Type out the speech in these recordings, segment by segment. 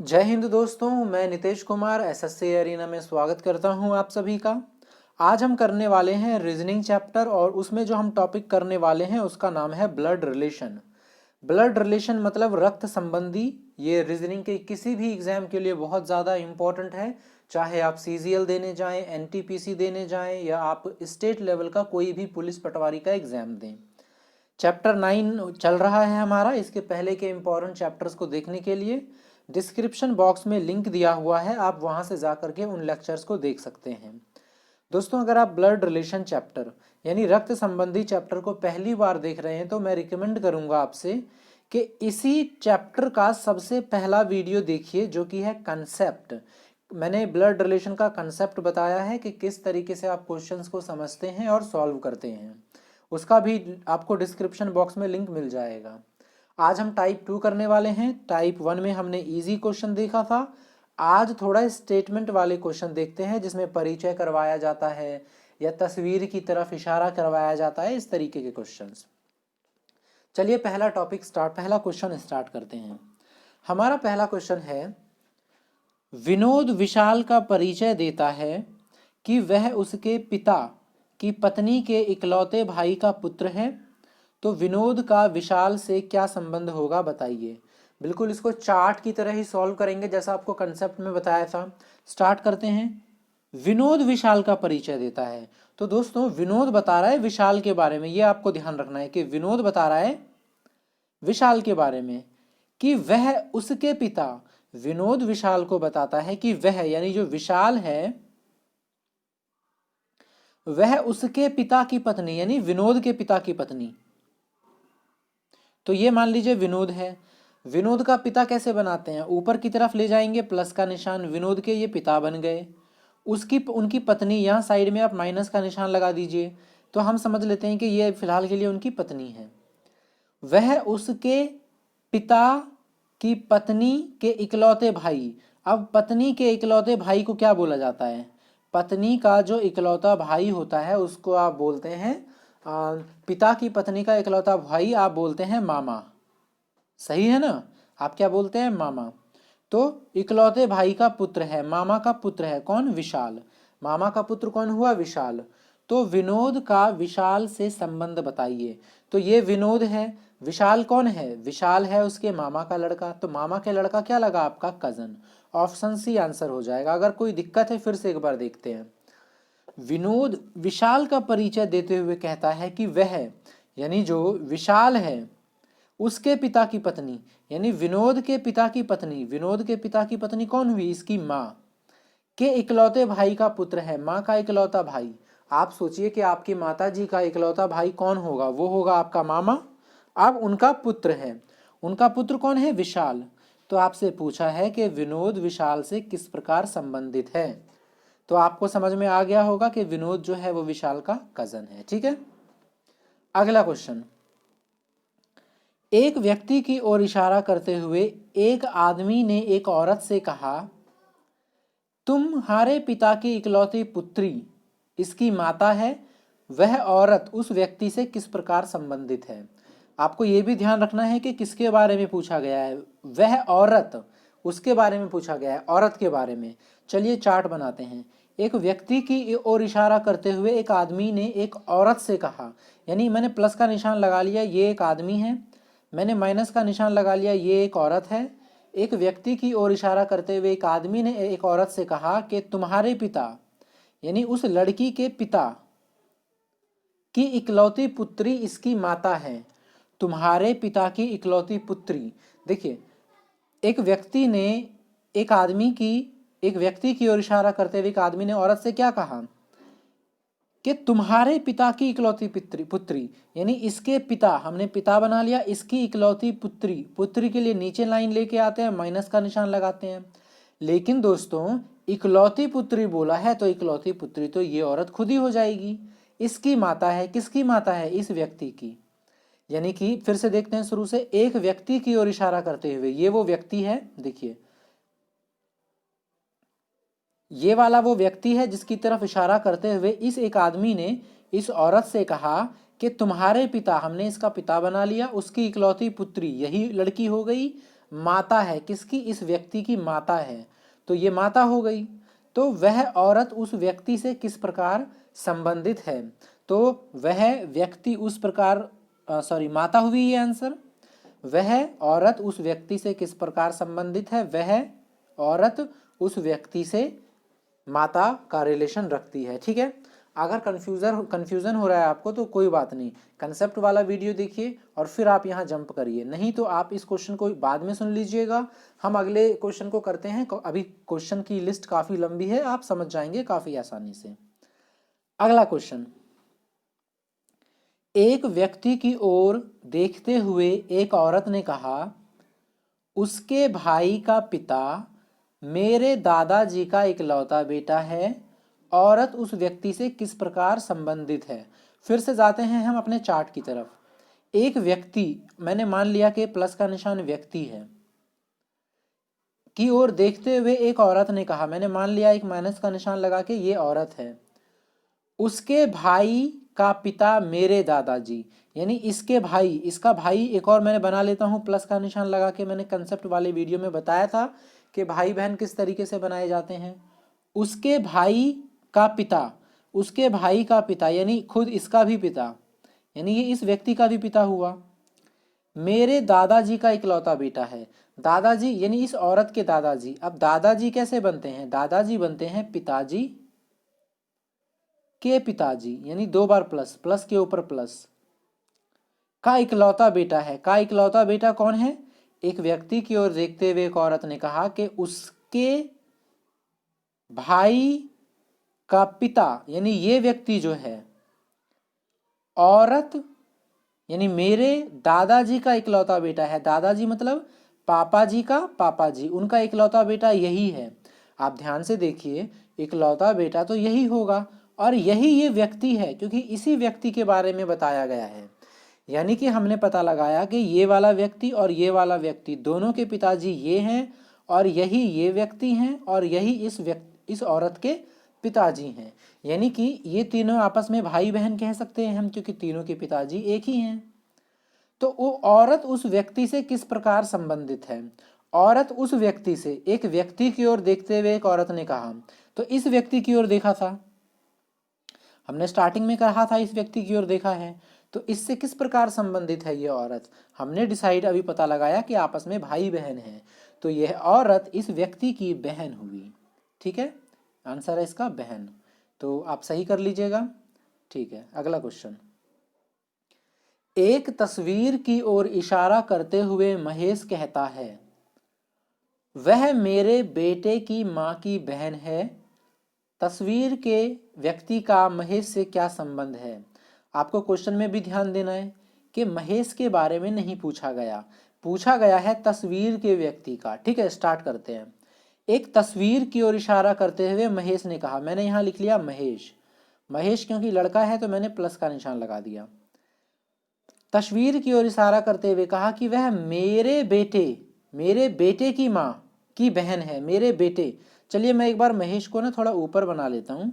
जय हिंद दोस्तों, मैं नितेश कुमार एसएससी एरिना में स्वागत करता हूं आप सभी का। आज हम करने वाले हैं रीजनिंग चैप्टर और उसमें जो हम टॉपिक करने वाले हैं उसका नाम है ब्लड रिलेशन। ब्लड रिलेशन मतलब रक्त संबंधी। ये रीजनिंग के किसी भी एग्जाम के लिए बहुत ज़्यादा इंपॉर्टेंट है, चाहे आप सीजीएल देने जाएं, एनटीपीसी देने जाएं या आप स्टेट लेवल का कोई भी पुलिस पटवारी का एग्जाम दें। चैप्टर 9 चल रहा है हमारा। इसके पहले के इंपॉर्टेंट चैप्टर्स को देखने के लिए डिस्क्रिप्शन बॉक्स में लिंक दिया हुआ है, आप वहां से जा करके उन लेक्चर्स को देख सकते हैं। दोस्तों, अगर आप ब्लड रिलेशन चैप्टर यानी रक्त संबंधी चैप्टर को पहली बार देख रहे हैं तो मैं रिकमेंड करूंगा आपसे कि इसी चैप्टर का सबसे पहला वीडियो देखिए, जो कि है कंसेप्ट। मैंने ब्लड रिलेशन का कंसेप्ट बताया है कि किस तरीके से आप क्वेश्चंस को समझते हैं और सॉल्व करते हैं। उसका भी आपको डिस्क्रिप्शन बॉक्स में लिंक मिल जाएगा। आज हम टाइप 2 करने वाले हैं। टाइप 1 में हमने इजी क्वेश्चन देखा था। आज थोड़ा स्टेटमेंट वाले क्वेश्चन देखते हैं, जिसमें परिचय करवाया जाता है या तस्वीर की तरफ इशारा करवाया जाता है, इस तरीके के क्वेश्चंस। चलिए पहला क्वेश्चन स्टार्ट करते हैं। हमारा पहला क्वेश्चन है, विनोद विशाल का परिचय देता है कि वह उसके पिता की पत्नी के इकलौते भाई का पुत्र है। तो विनोद का विशाल से क्या संबंध होगा, बताइए। बिल्कुल इसको चार्ट की तरह ही सॉल्व करेंगे, जैसा आपको कंसेप्ट में बताया था। स्टार्ट करते हैं। विनोद विशाल का परिचय देता है, तो दोस्तों विनोद बता रहा है विशाल के बारे में। ये आपको ध्यान रखना है कि विनोद बता रहा है विशाल के बारे में कि वह उसके पिता, विनोद विशाल को बताता है कि वह यानी जो विशाल है वह उसके पिता की पत्नी यानी विनोद के पिता की पत्नी। तो ये मान लीजिए विनोद है। विनोद का पिता कैसे बनाते हैं, ऊपर की तरफ ले जाएंगे प्लस का निशान, विनोद के ये पिता बन गए। उसकी उनकी पत्नी, यहाँ साइड में आप माइनस का निशान लगा दीजिए, तो हम समझ लेते हैं कि ये फिलहाल के लिए उनकी पत्नी है। वह उसके पिता की पत्नी के इकलौते भाई। अब पत्नी के इकलौते भाई को क्या बोला जाता है, पत्नी का जो इकलौता भाई होता है उसको आप बोलते हैं पिता की पत्नी का इकलौता भाई आप बोलते हैं मामा। सही है ना, आप क्या बोलते हैं, मामा। तो इकलौते भाई का पुत्र है, मामा का पुत्र है कौन, विशाल। मामा का पुत्र कौन हुआ, विशाल। तो विनोद का विशाल से संबंध बताइए। तो ये विनोद है, विशाल कौन है, विशाल है उसके मामा का लड़का। तो मामा के लड़का क्या लगा आपका, कजन। ऑप्शन सी आंसर हो जाएगा। अगर कोई दिक्कत है फिर से एक बार देखते हैं। विनोद विशाल का परिचय देते हुए कहता है कि वह यानी जो विशाल है उसके पिता की पत्नी यानी विनोद के पिता की पत्नी, विनोद के पिता की पत्नी कौन हुई, इसकी माँ के इकलौते भाई का पुत्र है, माँ का इकलौता भाई। आप सोचिए कि आपकी माता जी का इकलौता भाई कौन होगा, वो होगा आपका मामा। अब उनका पुत्र है, उनका पुत्र कौन है, विशाल। तो आपसे पूछा है कि विनोद विशाल से किस प्रकार संबंधित है। तो आपको समझ में आ गया होगा कि विनोद जो है वो विशाल का कजन है। ठीक है, अगला क्वेश्चन। एक व्यक्ति की ओर इशारा करते हुए एक आदमी ने एक औरत से कहा, तुम्हारे पिता की इकलौती पुत्री इसकी माता है। वह औरत उस व्यक्ति से किस प्रकार संबंधित है। आपको यह भी ध्यान रखना है कि किसके बारे में पूछा गया है, वह औरत, उसके बारे में पूछा गया है, औरत के बारे में। चलिए चार्ट बनाते हैं। एक व्यक्ति की ओर इशारा करते हुए एक आदमी ने एक औरत से कहा, यानी मैंने प्लस का निशान लगा लिया, ये एक आदमी है। मैंने माइनस का निशान लगा लिया, ये एक औरत है। एक व्यक्ति की ओर इशारा करते हुए एक आदमी ने एक औरत से कहा कि तुम्हारे पिता यानी उस लड़की के पिता की इकलौती पुत्री इसकी माता है। तुम्हारे पिता की इकलौती पुत्री। देखिए, एक व्यक्ति ने एक व्यक्ति की ओर इशारा करते हुए एक आदमी ने औरत से क्या कहा कि तुम्हारे पिता की इकलौती पुत्री यानी इसके पिता, हमने पिता बना लिया, इसकी इकलौती पुत्री। पुत्री के लिए नीचे लाइन लेके आते हैं, माइनस का निशान लगाते हैं। लेकिन दोस्तों इकलौती पुत्री बोला है तो इकलौती पुत्री तो ये औरत खुद ही हो जाएगी। इसकी माता है, किसकी माता है, इस व्यक्ति की। यानी कि फिर से देखते हैं शुरू से, एक व्यक्ति की ओर इशारा करते हुए, ये वो व्यक्ति है, देखिए ये वाला वो व्यक्ति है जिसकी तरफ इशारा करते हुए इस एक आदमी ने इस औरत से कहा कि तुम्हारे पिता, हमने इसका पिता बना लिया, उसकी इकलौती पुत्री यही लड़की हो गई। माता है, किसकी, इस व्यक्ति की माता है, तो ये माता हो गई। तो वह औरत उस व्यक्ति से किस प्रकार संबंधित है, तो वह व्यक्ति उस प्रकार माता हुई ये आंसर। वह औरत उस व्यक्ति से किस प्रकार संबंधित है, वह औरत उस व्यक्ति से माता का रिलेशन रखती है। ठीक है, अगर कंफ्यूजन हो रहा है आपको तो कोई बात नहीं, कंसेप्ट वाला वीडियो देखिए और फिर आप यहाँ जंप करिए, नहीं तो आप इस क्वेश्चन को बाद में सुन लीजिएगा। हम अगले क्वेश्चन को करते हैं, अभी क्वेश्चन की लिस्ट काफ़ी लंबी है, आप समझ जाएंगे काफ़ी आसानी से। अगला क्वेश्चन, एक व्यक्ति की ओर देखते हुए एक औरत ने कहा, उसके भाई का पिता मेरे दादाजी का इकलौता बेटा है। औरत उस व्यक्ति से किस प्रकार संबंधित है। फिर से जाते हैं हम अपने चार्ट की तरफ। एक व्यक्ति, मैंने मान लिया कि प्लस का निशान व्यक्ति है, की ओर देखते हुए एक औरत ने कहा, मैंने मान लिया एक माइनस का निशान लगा के ये औरत है। उसके भाई का पिता मेरे दादाजी, यानी इसके भाई, इसका भाई एक और मैंने बना लेता हूं प्लस का निशान लगा के। मैंने कंसेप्ट वाले वीडियो में बताया था कि भाई बहन किस तरीके से बनाए जाते हैं। उसके भाई का पिता, उसके भाई का पिता यानी खुद इसका भी पिता, यानी ये इस व्यक्ति का भी पिता हुआ। मेरे दादाजी का इकलौता बेटा है। दादाजी यानी इस औरत के दादाजी। अब दादाजी कैसे बनते हैं, दादाजी बनते हैं पिताजी के पिताजी, यानी दो बार प्लस, प्लस के ऊपर प्लस, का इकलौता बेटा है। का इकलौता बेटा कौन है, एक व्यक्ति की ओर देखते हुए एक औरत ने कहा कि उसके भाई का पिता, यानी ये व्यक्ति जो है, औरत यानी मेरे दादाजी का इकलौता बेटा है। दादाजी मतलब पापा जी का पापा जी, उनका इकलौता बेटा यही है। आप ध्यान से देखिए, इकलौता बेटा तो यही होगा और यही ये व्यक्ति है, क्योंकि इसी व्यक्ति के बारे में बताया गया है। यानी कि हमने पता लगाया कि ये वाला व्यक्ति और ये वाला व्यक्ति दोनों के पिताजी ये हैं और यही ये व्यक्ति हैं और यही इस औरत के पिताजी हैं। यानी कि ये तीनों आपस में भाई बहन कह सकते हैं हम, क्योंकि तीनों के पिताजी एक ही हैं। तो वो औरत उस व्यक्ति से किस प्रकार संबंधित है। औरत उस व्यक्ति से, एक व्यक्ति की ओर देखते हुए एक औरत ने कहा, तो इस व्यक्ति की ओर देखा था, हमने स्टार्टिंग में कहा था इस व्यक्ति की ओर देखा है, तो इससे किस प्रकार संबंधित है ये औरत। हमने डिसाइड अभी पता लगाया कि आपस में भाई बहन है, तो यह औरत इस व्यक्ति की बहन हुई। ठीक है, आंसर है इसका बहन, तो आप सही कर लीजिएगा। ठीक है, अगला क्वेश्चन, एक तस्वीर की ओर इशारा करते हुए महेश कहता है, वह मेरे बेटे की मां की बहन है। तस्वीर के व्यक्ति का महेश से क्या संबंध है। आपको क्वेश्चन में भी ध्यान देना है कि महेश के बारे में नहीं पूछा गया, पूछा गया है तस्वीर के व्यक्ति का। ठीक है, स्टार्ट करते हैं। एक तस्वीर की ओर इशारा करते हुए महेश ने कहा, मैंने यहां लिख लिया महेश, महेश क्योंकि लड़का है तो मैंने प्लस का निशान लगा दिया। तस्वीर की ओर इशारा करते हुए कहा कि वह मेरे बेटे की मां की बहन है, मेरे बेटे। चलिए मैं एक बार महेश को ना थोड़ा ऊपर बना लेता हूं,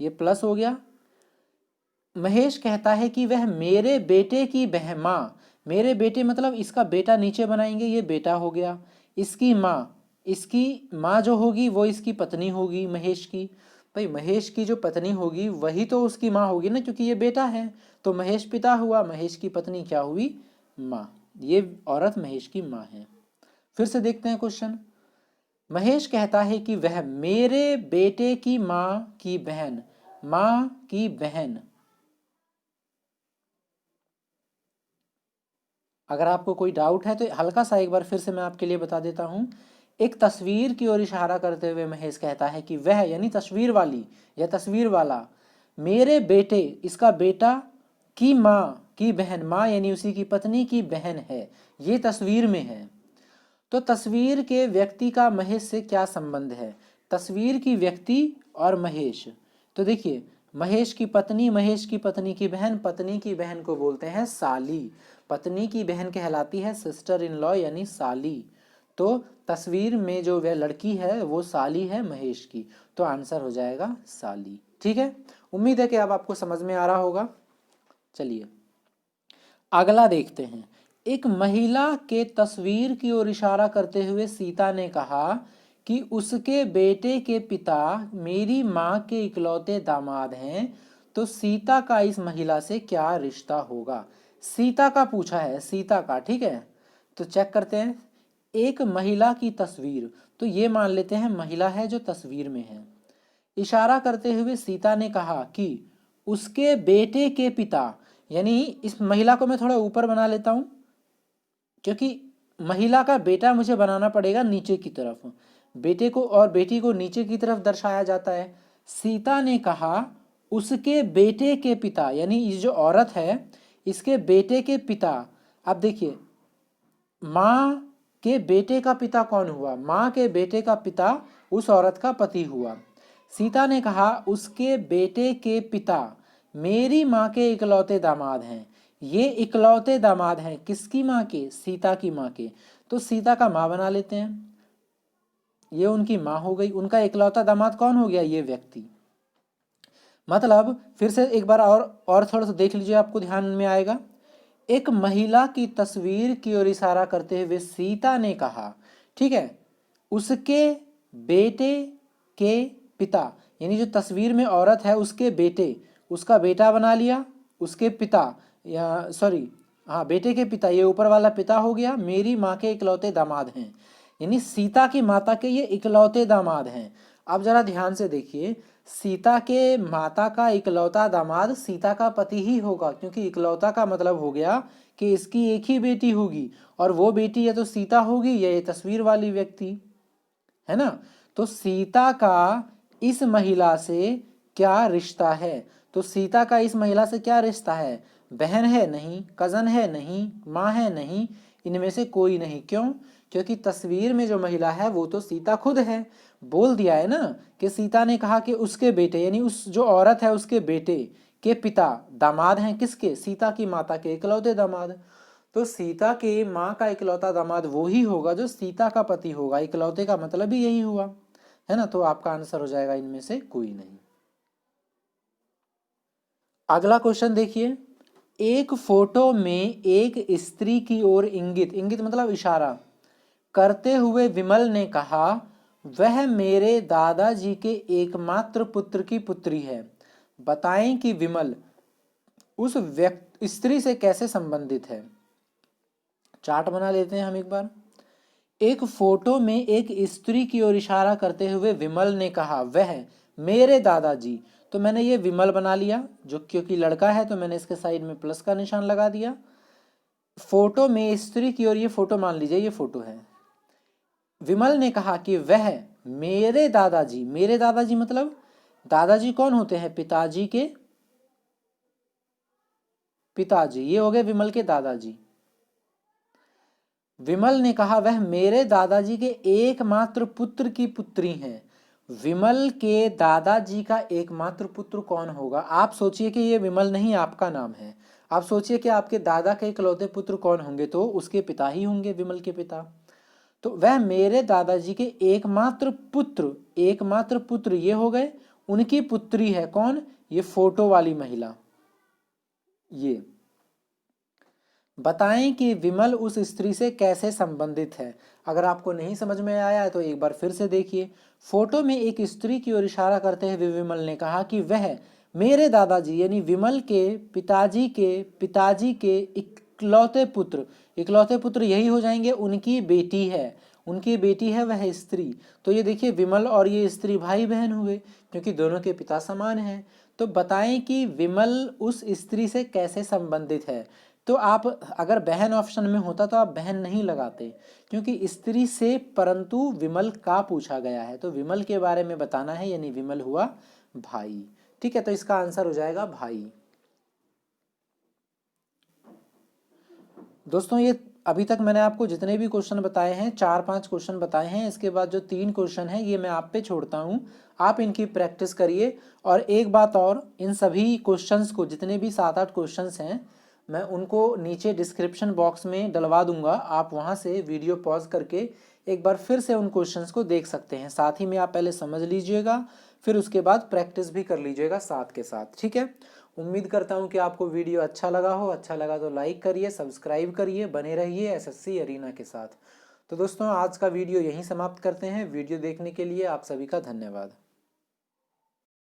ये प्लस हो गया। महेश कहता है कि वह मेरे बेटे की बहन, मां, मेरे बेटे मतलब इसका बेटा नीचे बनाएंगे, ये बेटा हो गया। इसकी मां जो होगी वो इसकी पत्नी होगी महेश की। भाई महेश की जो पत्नी होगी वही तो उसकी मां होगी ना, क्योंकि ये बेटा है, तो महेश पिता हुआ, महेश की पत्नी क्या हुई, मां। ये औरत महेश की मां है। फिर से देखते हैं क्वेश्चन। महेश कहता है कि वह मेरे बेटे की मां की बहन, मां की बहन। अगर आपको कोई डाउट है तो हल्का सा एक बार फिर से मैं आपके लिए बता देता हूं। एक तस्वीर की ओर इशारा करते हुए महेश कहता है कि वह यानी तस्वीर वाली या तस्वीर वाला मेरे बेटे, इसका बेटा की मां की बहन, मां यानी उसी की पत्नी की बहन है, ये तस्वीर में है। तो तस्वीर के व्यक्ति का महेश से क्या संबंध है। तस्वीर की व्यक्ति और महेश, तो देखिए महेश की पत्नी, महेश की पत्नी की बहन, पत्नी की बहन को बोलते हैं साली, पत्नी की बहन कहलाती है सिस्टर इन लॉ यानी साली। तो तस्वीर में जो वह लड़की है वो साली है महेश की, तो आंसर हो जाएगा साली। ठीक है, उम्मीद है कि अब आपको समझ में आ रहा होगा। चलिए अगला देखते हैं। एक महिला के तस्वीर की ओर इशारा करते हुए सीता ने कहा कि उसके बेटे के पिता मेरी माँ के इकलौते दामाद हैं, तो सीता का इस महिला से क्या रिश्ता होगा। सीता का पूछा है, सीता का, ठीक है। तो चेक करते हैं, एक महिला की तस्वीर, तो ये मान लेते हैं महिला है जो तस्वीर में है। इशारा करते हुए सीता ने कहा कि उसके बेटे के पिता, यानी इस महिला को मैं थोड़ा ऊपर बना लेता हूं, क्योंकि महिला का बेटा मुझे बनाना पड़ेगा नीचे की तरफ, बेटे को और बेटी को नीचे की तरफ दर्शाया जाता है। सीता ने कहा उसके बेटे के पिता, यानी ये जो औरत है इसके बेटे के पिता। अब देखिए, माँ के बेटे का पिता कौन हुआ, माँ के बेटे का पिता उस औरत का पति हुआ। सीता ने कहा उसके बेटे के पिता मेरी माँ के इकलौते दामाद हैं। ये इकलौते दामाद हैं किसकी माँ के, सीता की माँ के। तो सीता का माँ बना लेते हैं, ये उनकी माँ हो गई। उनका इकलौता दामाद कौन हो गया, ये व्यक्ति। मतलब फिर से एक बार और थोड़ा सा देख लीजिए, आपको ध्यान में आएगा। एक महिला की तस्वीर की ओर इशारा करते हुए सीता ने कहा, ठीक है, उसके बेटे के पिता, यानी जो तस्वीर में औरत है उसके बेटे, उसका बेटा बना लिया, उसके पिता, या सॉरी, हाँ बेटे के पिता, ये ऊपर वाला पिता हो गया, मेरी माँ के इकलौते दामाद हैं, यानी सीता की माता के ये इकलौते दामाद हैं। अब जरा ध्यान से देखिए, सीता के माता का इकलौता दामाद सीता का पति ही होगा, क्योंकि इकलौता का मतलब हो गया कि इसकी एक ही बेटी होगी, और वो बेटी या तो सीता होगी या ये तस्वीर वाली व्यक्ति, है ना। तो सीता का इस महिला से क्या रिश्ता है, तो सीता का इस महिला से क्या रिश्ता है, बहन है नहीं, कजन है नहीं, माँ है नहीं, इनमें से कोई नहीं। क्यों, क्योंकि तस्वीर में जो महिला है वो तो सीता खुद है। बोल दिया है ना कि सीता ने कहा कि उसके बेटे, यानी उस जो औरत है उसके बेटे के पिता दामाद हैं किसके, सीता की माता के इकलौते दामाद। तो सीता के माँ का इकलौता दामाद वो ही होगा जो सीता का पति होगा। इकलौते का मतलब ही यही हुआ, है ना। तो आपका आंसर हो जाएगा इनमें से कोई नहीं। अगला क्वेश्चन देखिए, एक फोटो में एक स्त्री की ओर इंगित, इंगित मतलब इशारा करते हुए विमल ने कहा वह मेरे दादाजी के एकमात्र पुत्र की पुत्री है। बताएं कि विमल उस व्यक्ति स्त्री से कैसे संबंधित है। चार्ट बना लेते हैं हम एक बार। एक फोटो में एक स्त्री की ओर इशारा करते हुए विमल ने कहा वह मेरे दादाजी, तो मैंने ये विमल बना लिया, जो क्योंकि लड़का है तो मैंने इसके साइड में प्लस का निशान लगा दिया। फोटो में स्त्री की ओर, ये फोटो मान लीजिए ये फोटो है। विमल ने कहा कि वह मेरे दादाजी, मेरे दादाजी मतलब दादाजी कौन होते हैं, पिताजी के पिताजी, ये हो गए विमल के दादाजी। विमल ने कहा वह मेरे दादाजी के एकमात्र पुत्र की पुत्री हैं। विमल के दादाजी का एकमात्र पुत्र कौन होगा। आप सोचिए कि ये विमल नहीं आपका नाम है, आप सोचिए कि आपके दादा के इकलौते पुत्र कौन होंगे, तो उसके पिता ही होंगे, विमल के पिता। तो वह मेरे दादाजी के एकमात्र पुत्र, एकमात्र पुत्र ये हो गए, उनकी पुत्री है कौन, ये फोटो वाली महिला। ये बताएं कि विमल उस स्त्री से कैसे संबंधित है। अगर आपको नहीं समझ में आया है तो एक बार फिर से देखिए। फोटो में एक स्त्री की ओर इशारा करते हुए विमल ने कहा कि वह मेरे दादाजी यानी विमल के पिताजी के इकलौते पुत्र, इकलौते पुत्र यही हो जाएंगे, उनकी बेटी है, उनकी बेटी है वह स्त्री। तो ये देखिए विमल और ये स्त्री भाई बहन हुए, क्योंकि दोनों के पिता समान हैं। तो बताएं कि विमल उस स्त्री से कैसे संबंधित है। तो आप अगर बहन ऑप्शन में होता तो आप बहन नहीं लगाते, क्योंकि स्त्री से परंतु विमल का पूछा गया है, तो विमल के बारे में बताना है, यानी विमल हुआ भाई। ठीक है, तो इसका आंसर हो जाएगा भाई। दोस्तों ये अभी तक मैंने आपको जितने भी क्वेश्चन बताए हैं, 4-5 क्वेश्चन बताए हैं, इसके बाद जो 3 क्वेश्चन हैं ये मैं आप पे छोड़ता हूँ, आप इनकी प्रैक्टिस करिए। और एक बात और, इन सभी क्वेश्चंस को, जितने भी 7-8 क्वेश्चंस हैं, मैं उनको नीचे डिस्क्रिप्शन बॉक्स में डलवा दूंगा, आप वहाँ से वीडियो पॉज करके एक बार फिर से उन क्वेश्चंस को देख सकते हैं। साथ ही में आप पहले समझ लीजिएगा, फिर उसके बाद प्रैक्टिस भी कर लीजिएगा साथ के साथ, ठीक है। उम्मीद करता हूँ कि आपको वीडियो अच्छा लगा हो। अच्छा लगा तो लाइक करिए, सब्सक्राइब करिए, बने रहिए एसएससी अरीना के साथ। तो दोस्तों आज का वीडियो यहीं समाप्त करते हैं। वीडियो देखने के लिए आप सभी का धन्यवाद।